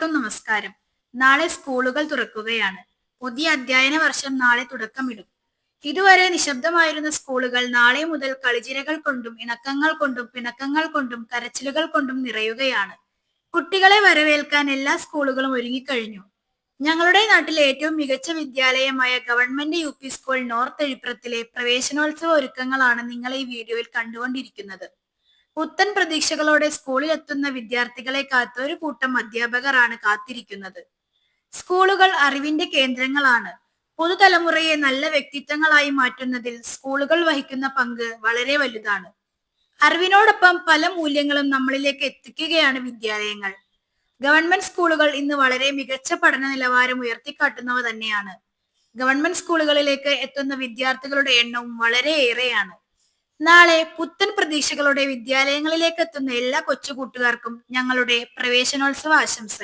എല്ലാവർക്കും നമസ്കാരം. നാളെ സ്കൂളുകൾ തുറക്കുകയാണ്. പുതിയ അധ്യയന വർഷം നാളെ തുടക്കമിടും. ഇതുവരെ നിശബ്ദമായിരുന്ന സ്കൂളുകൾ നാളെ മുതൽ കളിചിരകൾ കൊണ്ടും ഇണക്കങ്ങൾ കൊണ്ടും പിണക്കങ്ങൾ കൊണ്ടും കരച്ചിലുകൾ കൊണ്ടും നിറയുകയാണ്. കുട്ടികളെ വരവേൽക്കാൻ എല്ലാ സ്കൂളുകളും ഒരുങ്ങിക്കഴിഞ്ഞു. ഞങ്ങളുടെ നാട്ടിലെ ഏറ്റവും മികച്ച വിദ്യാലയമായ ഗവൺമെന്റ് യു.പി. സ്കൂൾ നോർത്ത് എഴിപ്രത്തിലെ പ്രവേശനോത്സവ ഒരുക്കങ്ങളാണ് നിങ്ങൾ ഈ വീഡിയോയിൽ കണ്ടുകൊണ്ടിരിക്കുന്നത്. പുത്തൻ പ്രതീക്ഷകളോടെ സ്കൂളിൽ എത്തുന്ന വിദ്യാർത്ഥികളെ കാത്ത് ഒരു കൂട്ടം അധ്യാപകരാണ് കാത്തിരിക്കുന്നത്. സ്കൂളുകൾ അറിവിന്റെ കേന്ദ്രങ്ങളാണ്. പുതുതലമുറയെ നല്ല വ്യക്തിത്വങ്ങളായി മാറ്റുന്നതിൽ സ്കൂളുകൾ വഹിക്കുന്ന പങ്ക് വളരെ വലുതാണ്. അറിവിനോടൊപ്പം പല മൂല്യങ്ങളും നമ്മളിലേക്ക് എത്തിക്കുകയാണ് വിദ്യാലയങ്ങൾ. ഗവൺമെന്റ് സ്കൂളുകൾ ഇന്ന് വളരെ മികച്ച പഠന നിലവാരം ഉയർത്തിക്കാട്ടുന്നവ തന്നെയാണ്. ഗവൺമെന്റ് സ്കൂളുകളിലേക്ക് എത്തുന്ന വിദ്യാർത്ഥികളുടെ എണ്ണവും വളരെയേറെയാണ്. നാളെ പുത്തൻ പ്രതീക്ഷകളോടെ വിദ്യാലയങ്ങളിലേക്ക് എത്തുന്ന എല്ലാ കൊച്ചുകൂട്ടുകാർക്കും ഞങ്ങളുടെ പ്രവേശനോത്സവ ആശംസകൾ.